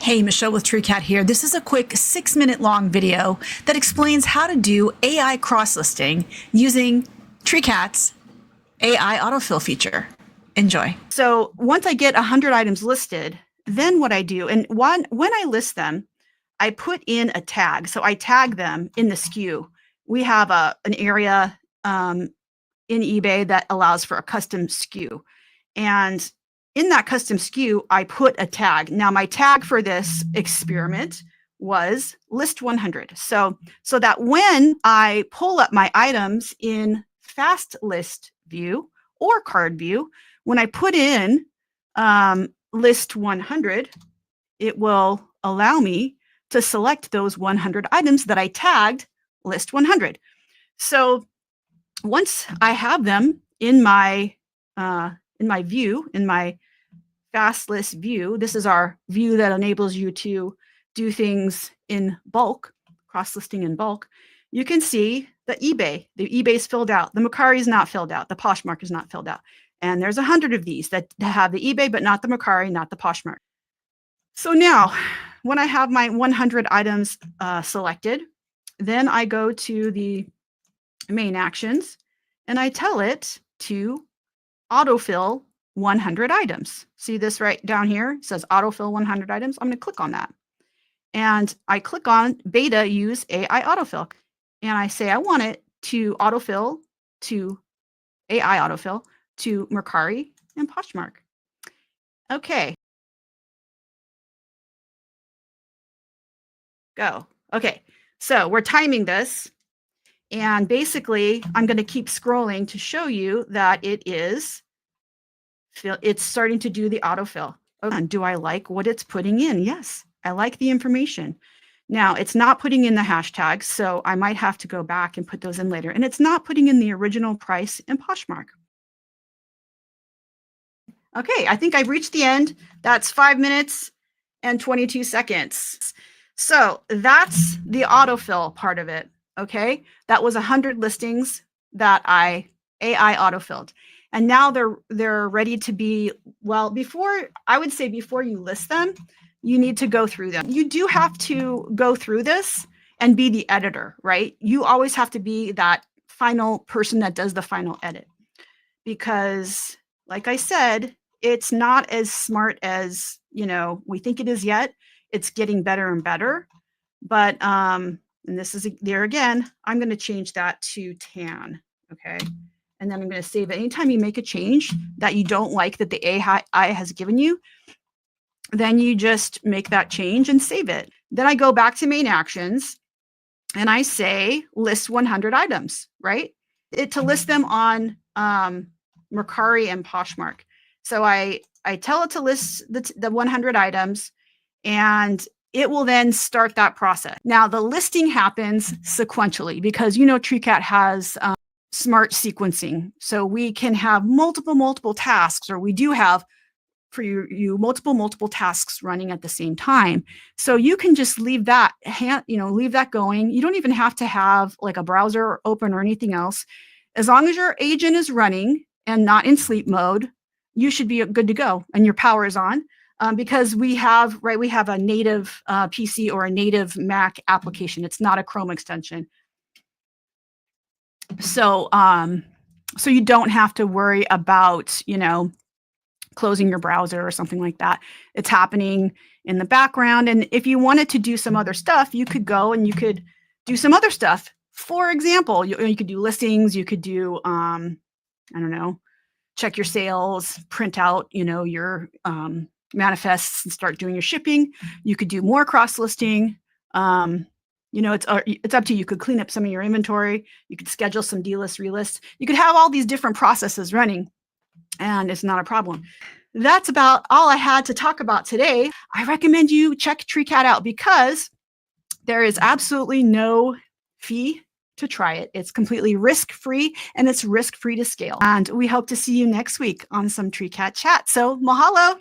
Hey, Michelle with Treecat here. This is a quick 6-minute long video that explains how to do AI cross-listing using Treecat's AI autofill feature. Enjoy. So once I get 100 items listed, then what I do, and when I list them, I put in a tag. So I tag them in the SKU. We have an area in eBay that allows for a custom SKU. And in that custom SKU, I put a tag. Now my tag for this experiment was list 100. So that when I pull up my items in fast list view or card view, when I put in list 100, it will allow me to select those 100 items that I tagged list 100. So once I have them in my view, in my fast list view, this is our view that enables you to do things in bulk, cross-listing in bulk. You can see the eBay is filled out. The Mercari is not filled out. The Poshmark is not filled out. And there's 100 of these that have the eBay, but not the Mercari, not the Poshmark. So now when I have my 100 items selected, then I go to the main actions and I tell it to autofill 100 items. See this right down here? It says autofill 100 items. I'm going to click on that. And I click on beta use AI autofill. And I say I want it to autofill to AI autofill to Mercari and Poshmark. Okay. Go. Okay. So we're timing this. And basically, I'm going to keep scrolling to show you that it's starting to do the autofill. And do I like what it's putting in? Yes, I like the information. Now, it's not putting in the hashtags, so I might have to go back and put those in later. And it's not putting in the original price in Poshmark. Okay, I think I've reached the end. That's 5 minutes and 22 seconds. So that's the autofill part of it. Okay, that was 100 listings that AI autofilled. And now they're ready to be, well, I would say before you list them, you need to go through them. You do have to go through this and be the editor, right? You always have to be that final person that does the final edit. Because like I said, it's not as smart as, we think it is yet. It's getting better and better. But, and this is there again, I'm going to change that to tan. Okay. And then I'm going to save it. Anytime you make a change that you don't like that the AI has given you, then you just make that change and save it. Then I go back to main actions and I say list 100 items, right? To list them on Mercari and Poshmark. So I tell it to list the 100 items and it will then start that process. Now the listing happens sequentially because Treecat has smart sequencing. So we can have multiple tasks, or we do have for you multiple tasks running at the same time. So you can just leave that leave that going. You don't even have to have like a browser open or anything else. As long as your agent is running and not in sleep mode, you should be good to go and your power is on. Because we have a native PC or a native Mac application. It's not a Chrome extension. So so you don't have to worry about, closing your browser or something like that. It's happening in the background. And if you wanted to do some other stuff, you could go and you could do some other stuff. For example, you could do listings, you could do, I don't know, check your sales, print out, your manifests and start doing your shipping. You could do more cross-listing. It's up to you. You could clean up some of your inventory. You could schedule some delist, relist. You could have all these different processes running and it's not a problem. That's about all I had to talk about today. I recommend you check Treecat out because there is absolutely no fee to try it. It's completely risk-free and it's risk-free to scale. And we hope to see you next week on some Treecat chat. So mahalo.